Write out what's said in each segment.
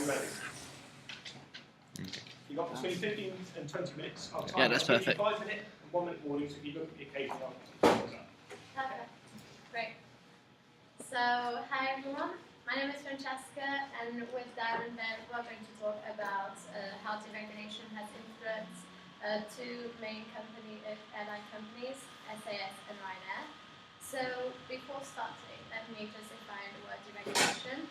you ready? You've got between 15 and 20 minutes. I'll time Yeah, that's I'll give you perfect. 5 minute and 1 minute warning, so if you look at the occasion after. Okay, great. So, hi everyone. My name is Francesca, and with Darren Ben, we're going to talk about how deregulation has influenced two main airline companies, SAS and Ryanair. So, before starting, let me just define the word deregulation.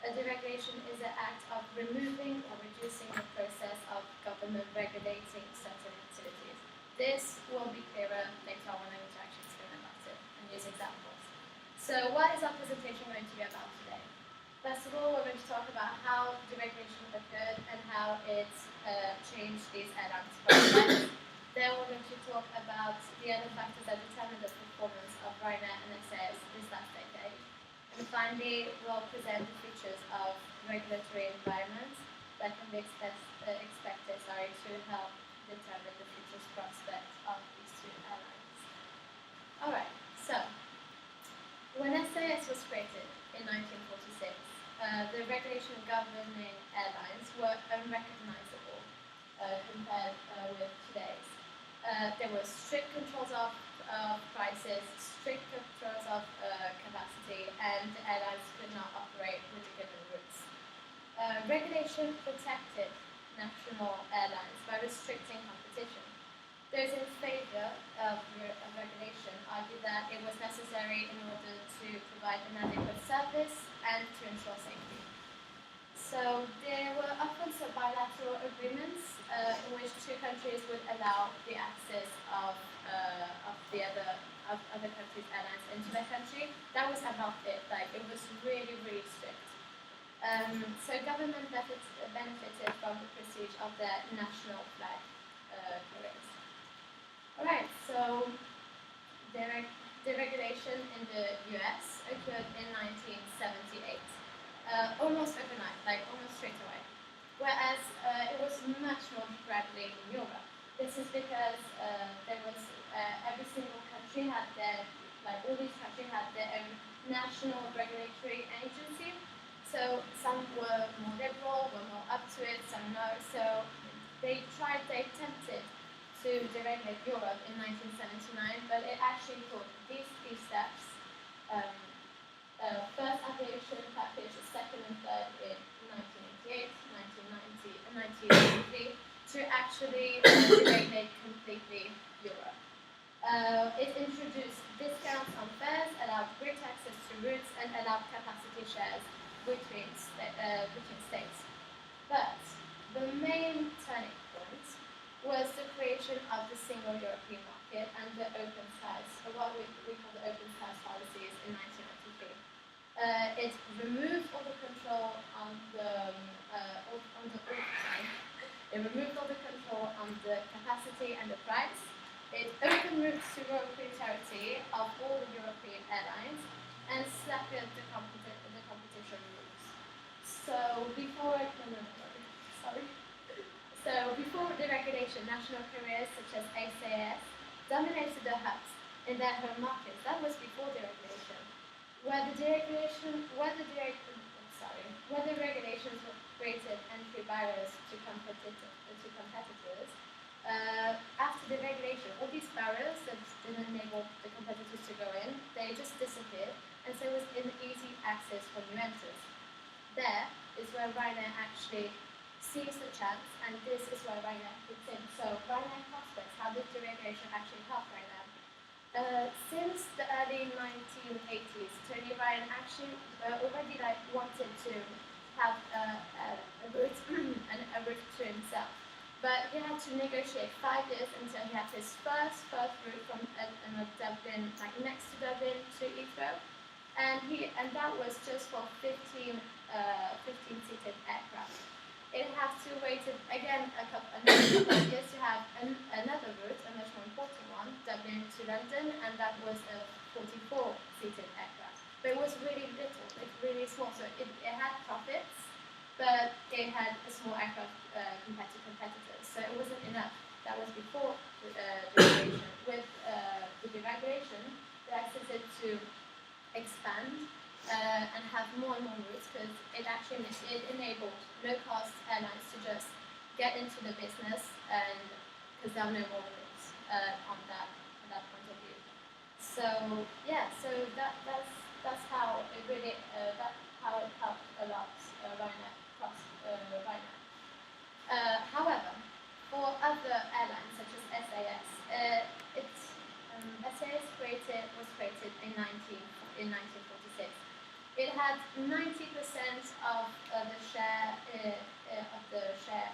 Deregulation is an act of removing or reducing the process of government regulating certain activities. This will be clearer later on when I will actually explain about it and use examples. So what is our presentation going to be about today? First of all, we're going to talk about how deregulation occurred and how it changed these airlines' prospects. Then we're going to talk about the other factors that determine the performance of Ryanair and SAS this last decade. And finally, we'll present the features of regulatory environments that can be expected to help determine the future prospects of these two airlines. Alright, so when SAS was created in 1946, the regulation governing airlines were unrecognizable compared with today's. There were strict controls of prices, strict controls of capacity, and the airlines could not operate with the given routes. Regulation protected national airlines by restricting competition. Those in favour of regulation argue that it was necessary in order to provide an adequate service and to ensure safety. So there were often some bilateral agreements in which two countries would allow the access of other countries' airlines into their country. That was about it. Like, it was really, really strict. So government benefited from the prestige of their national flag carriers. Alright, so deregulation in the US occurred in 1978. Almost overnight, like almost straight away. Whereas it was much more gradually in Europe. This is because there was every single country had all these countries had their own national regulatory agency. So some were more liberal, were more up to it, some no. So they attempted to deregulate Europe in 1979, but it actually took these three steps. First aviation package, second and third in 1988, 1990, and 1993 to actually deregulate completely Europe. It introduced discounts on fares, allowed great access to routes, and allowed capacity shares between states. But the main turning point was the creation of the single European market and the open skies, or what we call the open skies policies in 1993. It removed all the control on the capacity and the price. It opened routes to proprietary of all the European airlines and slackened the competition rules. So before deregulation, national carriers such as SAS dominated the hubs in their home markets. That was before deregulation. Where the regulations created entry barriers to competitors, after deregulation, all these barriers that didn't enable the competitors to go in, they just disappeared, and so it was an easy access for new entrants. There is where Ryanair actually sees the chance, and this is where Ryanair fits in. So Ryanair prospects, how did deregulation actually help Ryanair? Since the early 1980s, Tony Ryan actually already wanted to have a route to himself, but he had to negotiate 5 years until he had his first route from Dublin, like next to Dublin to Heathrow, and that was just for 15-seated aircraft. It had to wait again another couple of years to have another route, a much more important one, Dublin to London, and that was a 44-seated aircraft. But it was really little, like really small, so it had profits, but it had a small aircraft compared to competitors, so it wasn't enough. That was before deregulation. With the deregulation, they accepted to expand and have more and more routes because it enabled low-cost airlines to just get into the business and because there are no more rules on that point of view. So yeah, so that's how it really how it helped a lot Ryanair plus Ryanair. However, for other airlines such as SAS, SAS was created in 1946. It had 90% of the share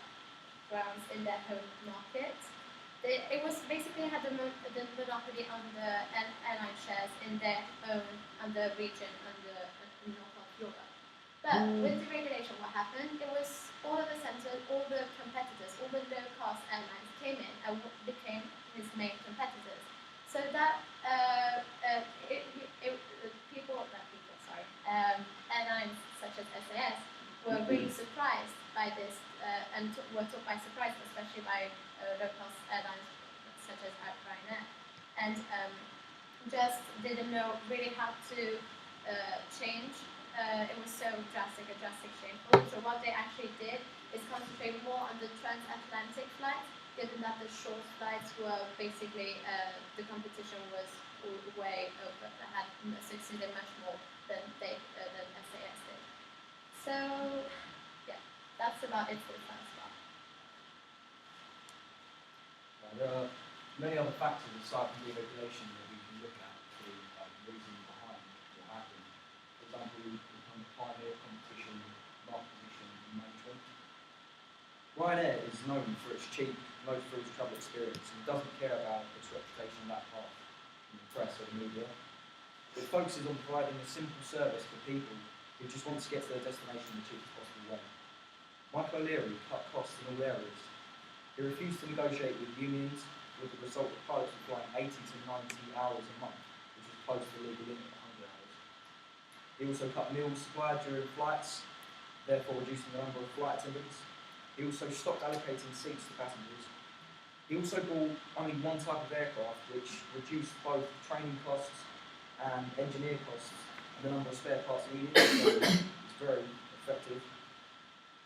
grounds in their home market. It was basically had the monopoly on the airline shares in their own region in North Europe. But with the regulation, what happened? It was all of a sudden, all the competitors, all the low-cost airlines came in and became his main competitors. So that airlines such as SAS were really surprised by this and were took by surprise, especially by low-cost airlines such as Ryanair, and just didn't know really how to change. It was so a drastic change for them. So what they actually did is concentrate more on the transatlantic flights, given that the short flights were basically the competition was way over. They had succeeded much more than SAS did. So yeah, that's about it for the first part. There are many other factors aside from deregulation that we can look at to reason behind what happened. For example, we become a pioneer of competition, market position, and management. Ryanair is known for its cheap, no-frills travel experience and doesn't care about its reputation that part in the press or the media. It focuses on providing a simple service for people who just want to get to their destination in the cheapest possible way. Michael O'Leary cut costs in all areas. He refused to negotiate with unions, with the result of pilots were flying 80 to 90 hours a month, which is close to the legal limit of 100 hours. He also cut meals supplied during flights, therefore reducing the number of flight attendants. He also stopped allocating seats to passengers. He also bought only one type of aircraft, which reduced both training costs and engineer costs and the number of spare parts needed, so it's very effective.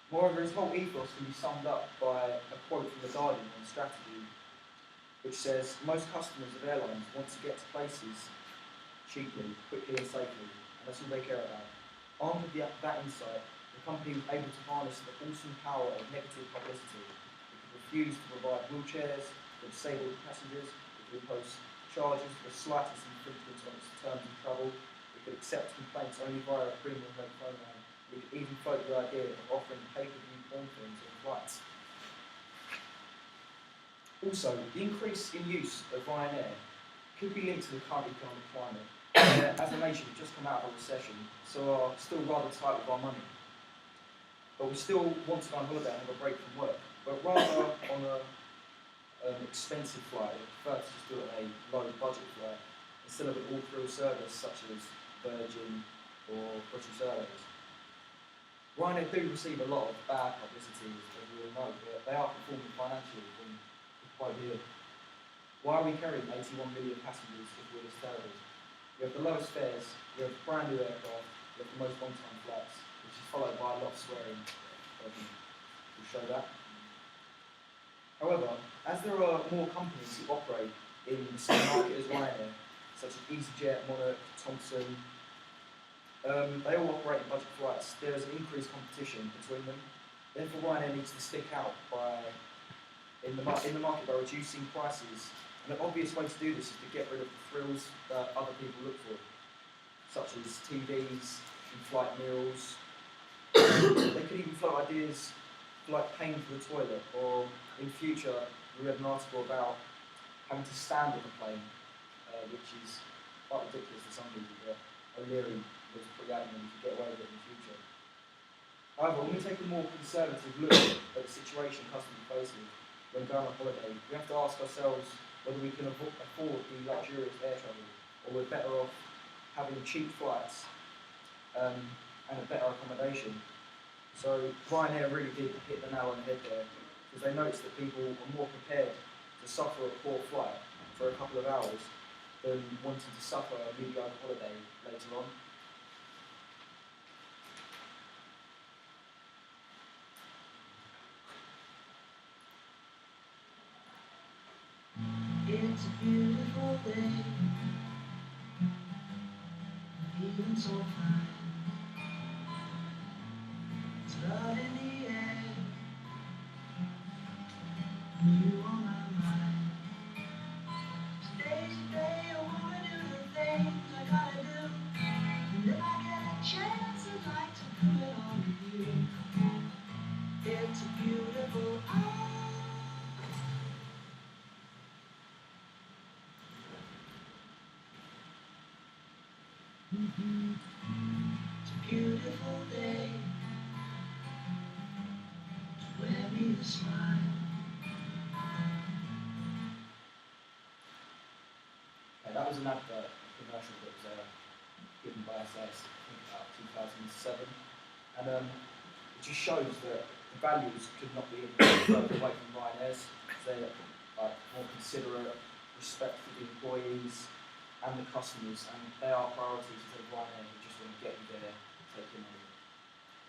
Moreover, his whole ethos can be summed up by a quote from The Guardian on strategy, which says, "Most customers of airlines want to get to places cheaply, quickly and safely, and that's all they care about." Armed with that insight, the company was able to harness the awesome power of negative publicity. It could refuse to provide wheelchairs for disabled passengers, it could impose charges for the slightest infringement on its terms of travel, it could accept complaints only via a premium rate phone line. We could even float the idea of offering pay-per-view porn films on flights. Also, the increase in use of Ryanair could be linked to the current economic climate. As a nation, we've just come out of a recession, so are still rather tight with our money. But we still want to go on holiday and have a break from work. But rather on an expensive flight, we prefer to just do it on a low-budget flight instead of an all-thrill service such as Virgin or British Airways. Ryanair do receive a lot of bad publicity, as we all know, but they are performing financially from the quote here. Why are we carrying 81 million passengers if we're this terrible? We have the lowest fares, we have brand new aircraft, we have the most on-time flights, which is followed by a lot of swearing. We'll show that. However, as there are more companies who operate in the same market as Ryanair, such as EasyJet, Monarch, Thomson, they all operate in budget flights. There is an increased competition between them. Therefore, Ryanair needs to stick out in the market by reducing prices. And an obvious way to do this is to get rid of the thrills that other people look for, such as TVs, in-flight meals. They could even float ideas like paying for the toilet, or in future, we read an article about having to stand on the plane, which is quite ridiculous to some people, but O'Leary was pretty adamant you could get away with it in the future. However, when we take a more conservative look at the situation customers face when going on holiday, we have to ask ourselves whether we can afford the luxurious air travel, or we're better off having cheap flights and a better accommodation. So Ryanair really did hit the nail on the head there, because they noticed that people were more prepared to suffer a poor flight for a couple of hours than wanting to suffer a mediocre holiday later on. beautiful day, feeling so fine. It's love in the air, you on my mind. Today's the day I wanna do the things I gotta do. And if I get a chance, I'd like to do it all with you. It's a beautiful hour. It's a beautiful day to wear me a smile. Okay, that was an advert, a commercial that was given by SAS, I think about 2007. And it just shows that the values could not be further away from Ryanair's. They're more considerate, respect for the employees and the customers, and they are priorities instead of Ryanair who just want to get you there, take your money.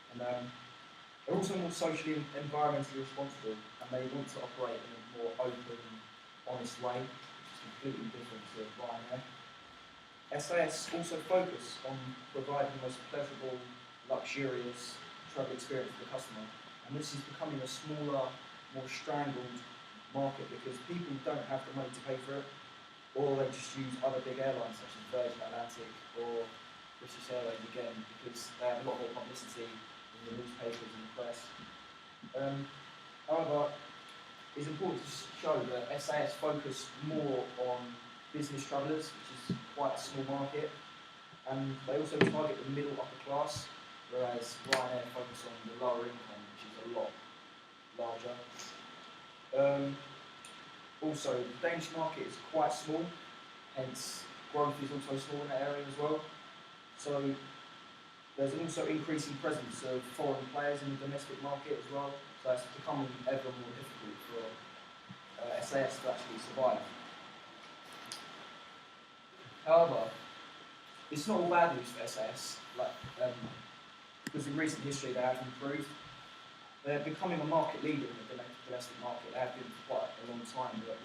And they're also more socially and environmentally responsible, and they want to operate in a more open, honest way, which is completely different to Ryanair. SAS also focus on providing the most pleasurable, luxurious travel experience for the customer, and this is becoming a smaller, more strangled market because people don't have the money to pay for it, or they just use other big airlines such as Virgin Atlantic or British Airways again because they have a lot more publicity in the newspapers and the press. However, it's important to show that SAS focus more on business travellers, which is quite a small market, and they also target the middle upper class, whereas Ryanair focus on the lower income, which is a lot larger. Also, the Danish market is quite small, hence growth is also small in that area as well. So there's an also increasing presence of foreign players in the domestic market as well, so it's becoming ever more difficult for SAS to actually survive. However, it's not all bad news for SAS, because in recent history they have improved. They're becoming a market leader in the domestic market. They have been for quite a long time, but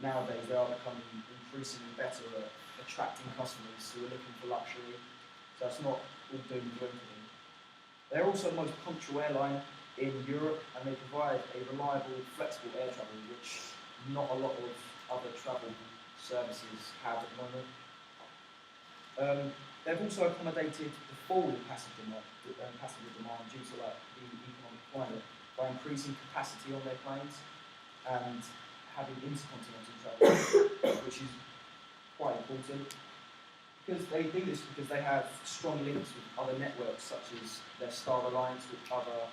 nowadays they are becoming increasingly better at attracting customers who are looking for luxury. So it's not all doom and gloom for them. They're also the most punctual airline in Europe, and they provide a reliable, flexible air travel, which not a lot of other travel services have at the moment. They've also accommodated the fall in passenger demand due to the economic climate by increasing capacity on their planes and having intercontinental travel, which is quite important. Because they do this because they have strong links with other networks, such as their Star Alliance with other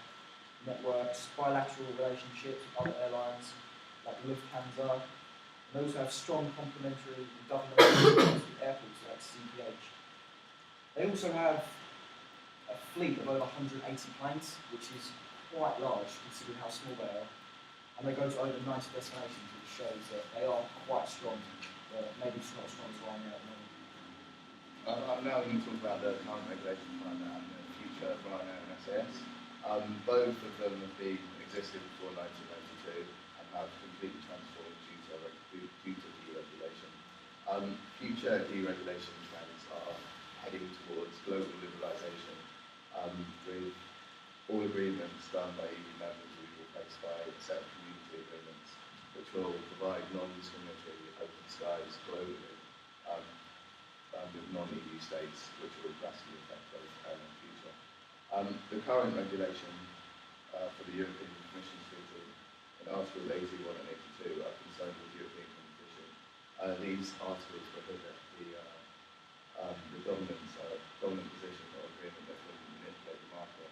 networks, bilateral relationships with other airlines like Lufthansa, and they also have strong complementary government relationships with airports like CPH. They also have a fleet of over 180 planes, which is quite large considering how small they are, and they go to over 90 destinations, which shows that they are quite strong, but maybe it's not as strong as Ryanair at the moment. I'm now going to talk about the current regulation of Ryanair and the future of Ryanair and SAS. Both of them have been existed before 1992 and have completely transformed due to deregulation. Future deregulation trends are heading towards global liberalisation, with all agreements done by EU members will be replaced by a set of community agreements, which will provide non-discriminatory open skies globally, with non-EU states, which will drastically affect both now and in the future. The current regulation for the European Commission's treaty in Articles 81 and 82 are concerned with European competition. These articles prohibit the dominant position or agreement that can manipulate the market,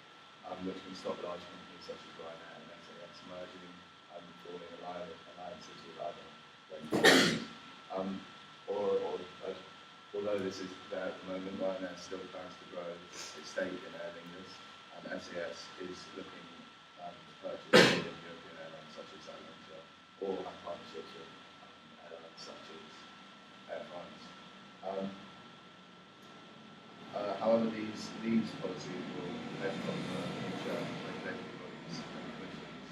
which can stop large companies such as Ryanair and SAS merging and forming alliances with other regulators. Although this is there at the moment, Ryanair still plans to grow its stake in Aer Lingus, and SAS is looking to purchase leading European airlines such as Atlanta, or have partnerships with airlines such as Air France. However, these policies will depend on the future regulatory bodies and commissions'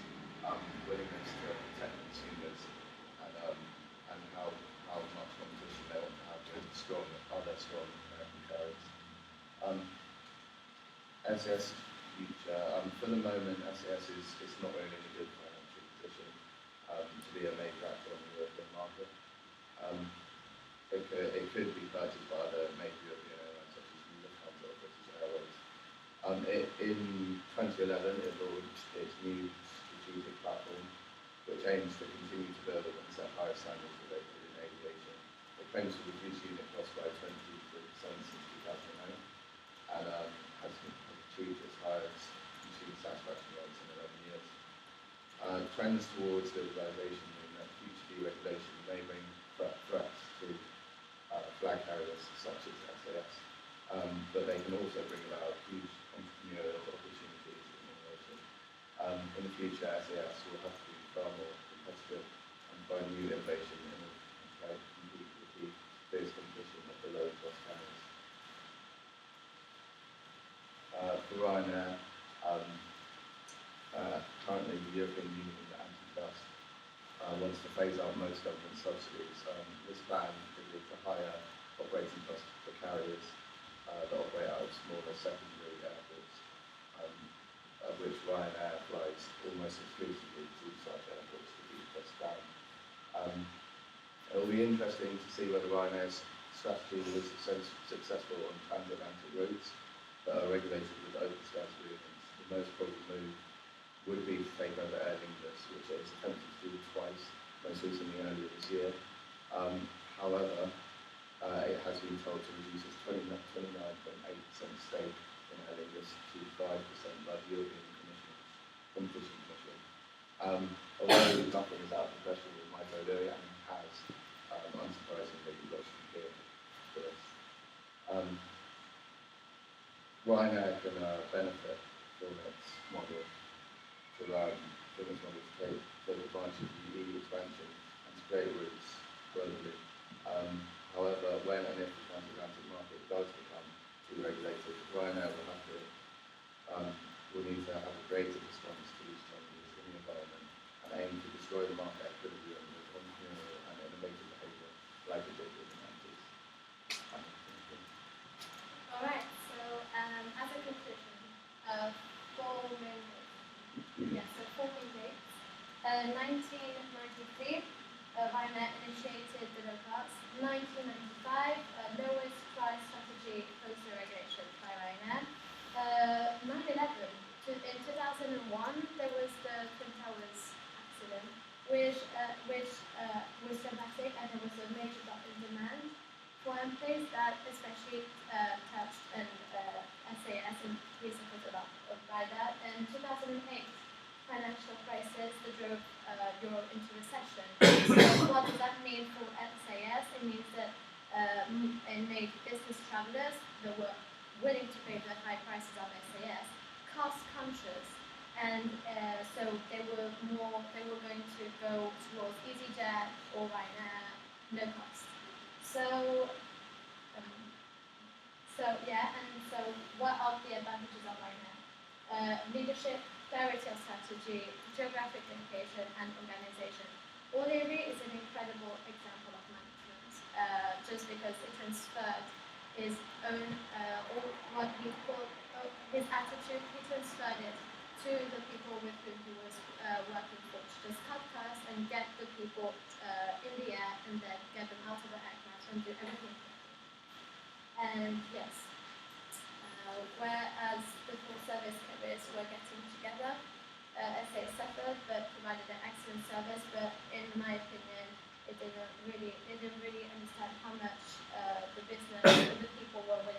willingness to protect consumers and strong American carriers. SAS future, for the moment, SAS is not really in a good financial position to be a major actor on the European market. It could be purchased by other major European airlines such as Lufthansa or British Airways. In 2011, it launched its new strategic platform, which aims to continue to build and set higher standards related in aviation. It claims to reduce unit costs by 23% since 2008 and has achieved its highest consumer satisfaction rates in 11 years. Trends towards liberalisation and future deregulation may bring threats to flag carriers such as SAS, but they can also bring about huge entrepreneurial opportunities in innovation. In the future, SAS will have to be far more competitive and find new innovation in order to compete with the fierce competition of the low-cost carriers. For Ryanair, currently the European Union Antitrust wants to phase out most government subsidies. This ban could lead to higher operating costs for carriers that operate out of smaller secondary airports, of which Ryanair flies almost exclusively to such airports to keep costs down. It will be interesting to see whether Ryanair's strategy will be successful on transatlantic routes that are regulated with open skies agreements. The most probable move would be to take over Aer Lingus, which it has attempted to do twice, most recently earlier this year. However, it has been told to reduce its 29.8% stake in Aer Lingus to 5% by the European Competition Commission. Although nothing is out of the question with Mike O'Leary, and has, unsurprisingly, lodged an appeal for this. Ryanair can benefit from its model to take advantage of the EU expansion and to create routes globally. However, when and if the transatlantic market does become deregulated, Ryanair will need to have a creative response to these changes in the environment and aim to destroy the market equilibrium with entrepreneurial and innovative behaviour like it did in the 90s. Alright, so as a conclusion, four main dates. 1993, Ryanair initiated the no cost. 1995, lowest price strategy post deregulation by Ryanair. 9/11. In 2001, there was the Twin Towers accident, which was dramatic, and there was a major drop in demand for airplanes that especially touched and SAS and we supported a lot by that. And 2008 financial crisis that drove Europe into recession. So what does that mean for SAS? It means that it made business travelers that were willing to pay the high prices of SAS cost conscious, and so they were going to go towards EasyJet or Ryanair, no cost. So what are the advantages of Ryanair? Leadership, clarity of strategy, geographic location, and organization. O'Leary is an incredible example of management, just because it transferred his own, his attitude, he transferred it to the people with whom he was working for, to just cut costs and get the people in the air and then get them out of the aircraft and do everything. And yes, whereas the full service carriers were getting together, SAS suffered but provided an excellent service, but in my opinion, it didn't really understand how much the business, the people were willing